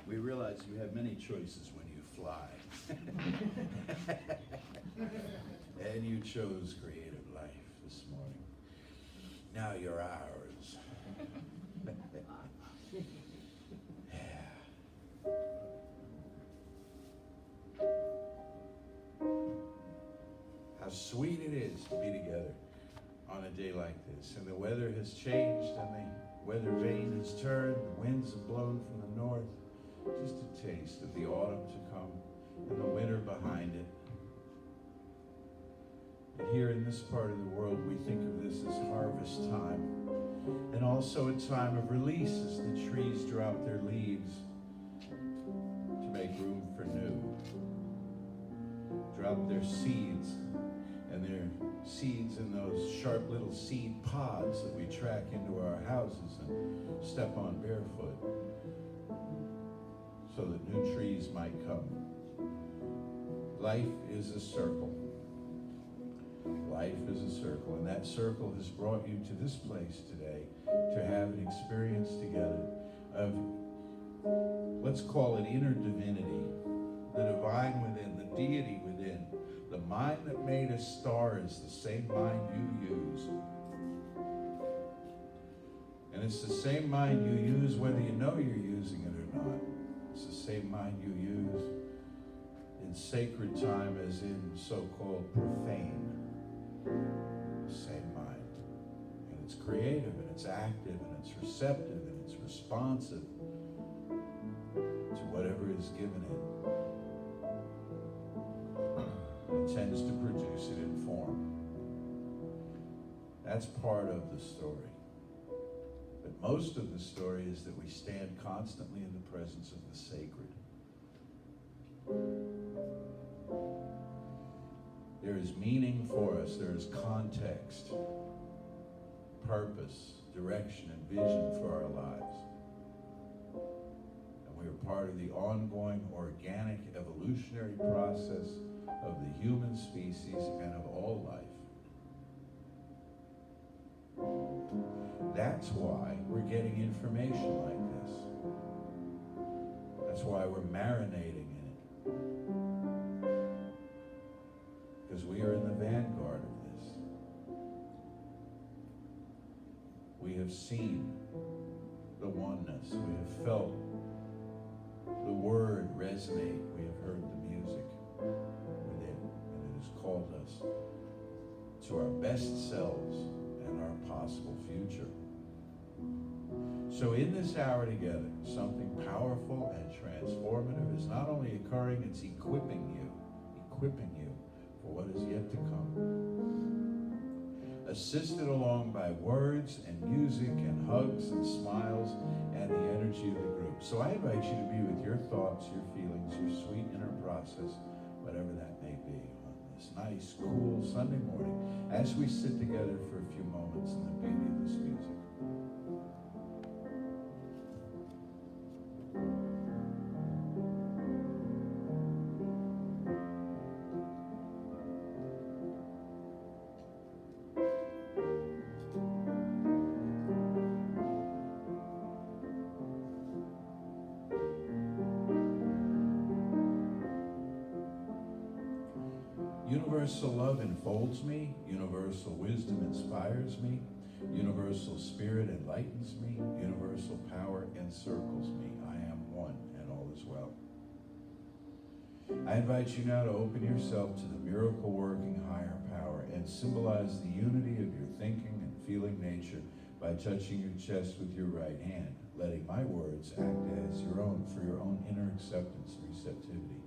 We realize you have many choices when you fly. And you chose creative life this morning. Now you're ours. Yeah. How sweet it is to be together on a day like this. And the weather has changed and the weather vane has turned. The winds have blown from the north. Just a taste of the autumn to come and the winter behind it. And here in this part of the world, we think of this as harvest time. And also a time of release as the trees drop their leaves to make room for new. Drop their seeds, and their seeds in those sharp little seed pods that we track into our houses and step on barefoot so that new trees might come. Life is a circle. Life is a circle, and that circle has brought you to this place today to have an experience together of, let's call it inner divinity, the divine within, the deity within. The mind that made a star is the same mind you use. And it's the same mind you use whether you know you're using it or not. It's the same mind you use in sacred time as in so-called profane. Same mind. And it's creative, and it's active, and it's receptive, and it's responsive to whatever is given it. It tends to produce it in form. That's part of the story. But most of the story is that we stand constantly in the presence of the sacred. There is meaning for us. There is context, purpose, direction, and vision for our lives. And we are part of the ongoing organic evolutionary process of the human species and of all life. That's why we're getting information like this. That's why we're marinating in it. Because we are in the vanguard of this. We have seen the oneness. We have felt the word resonate. We have heard the music within. And it has called us to our best selves and our possible future. So in this hour together, something powerful and transformative is not only occurring, it's equipping you for what is yet to come. Assisted along by words and music and hugs and smiles and the energy of the group. So I invite you to be with your thoughts, your feelings, your sweet inner process, whatever that may be, on this nice, cool Sunday morning as we sit together for a few moments in the beauty of this music. Universal love enfolds me, universal wisdom inspires me, universal spirit enlightens me, universal power encircles me. I am one, and all is well. I invite you now to open yourself to the miracle-working higher power and symbolize the unity of your thinking and feeling nature by touching your chest with your right hand, letting my words act as your own for your own inner acceptance and receptivity.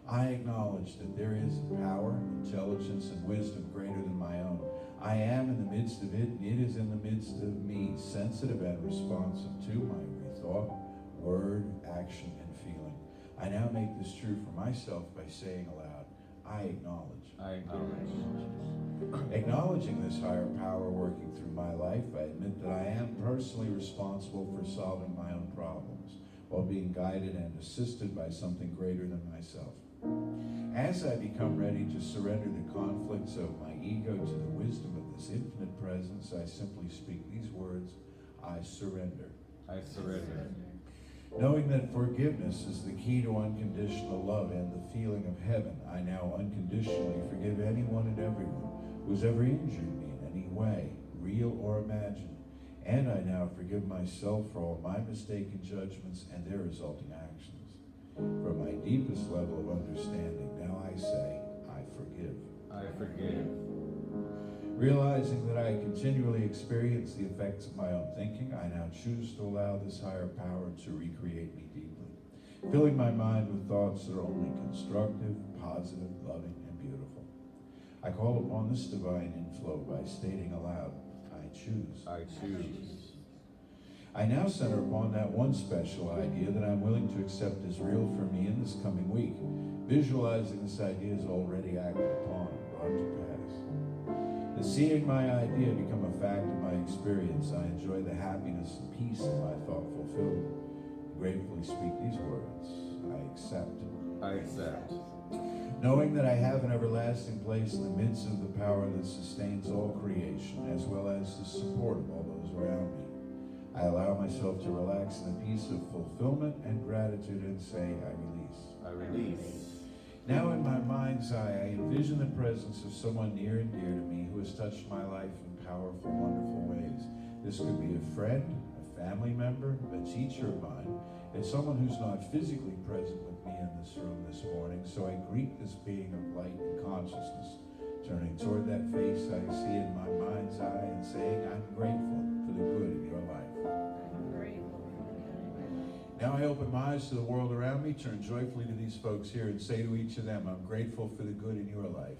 I acknowledge that there is power, intelligence, and wisdom greater than my own. I am in the midst of it, and it is in the midst of me, sensitive and responsive to my every thought, word, action, and feeling. I now make this true for myself by saying aloud, I acknowledge. I acknowledge. Acknowledging this higher power working through my life, I admit that I am personally responsible for solving my own problems, while being guided and assisted by something greater than myself. As I become ready to surrender the conflicts of my ego to the wisdom of this infinite presence, I simply speak these words, I surrender. I surrender. Knowing that forgiveness is the key to unconditional love and the feeling of heaven, I now unconditionally forgive anyone and everyone who has ever injured me in any way, real or imagined. And I now forgive myself for all my mistaken judgments and their resulting actions. From my deepest level of understanding, now I say, I forgive. I forgive. Realizing that I continually experience the effects of my own thinking, I now choose to allow this higher power to recreate me deeply, filling my mind with thoughts that are only constructive, positive, loving, and beautiful. I call upon this divine inflow by stating aloud, I choose. I choose. I now center upon that one special idea that I'm willing to accept as real for me in this coming week, visualizing this idea as already acted upon and brought to pass. As seeing my idea become a fact of my experience, I enjoy the happiness and peace of my thought fulfillment, and gratefully speak these words, I accept. I accept. Knowing that I have an everlasting place in the midst of the power that sustains all creation, as well as the support of all those around me, I allow myself to relax in a peace of fulfillment and gratitude and say, I release. I release. Now in my mind's eye, I envision the presence of someone near and dear to me who has touched my life in powerful, wonderful ways. This could be a friend, a family member, a teacher of mine, and someone who's not physically present with me in this room this morning. So I greet this being of light and consciousness, turning toward that face I see in my mind's eye and saying, I'm grateful for the good in your life. Now I open my eyes to the world around me, turn joyfully to these folks here, and say to each of them, I'm grateful for the good in your life.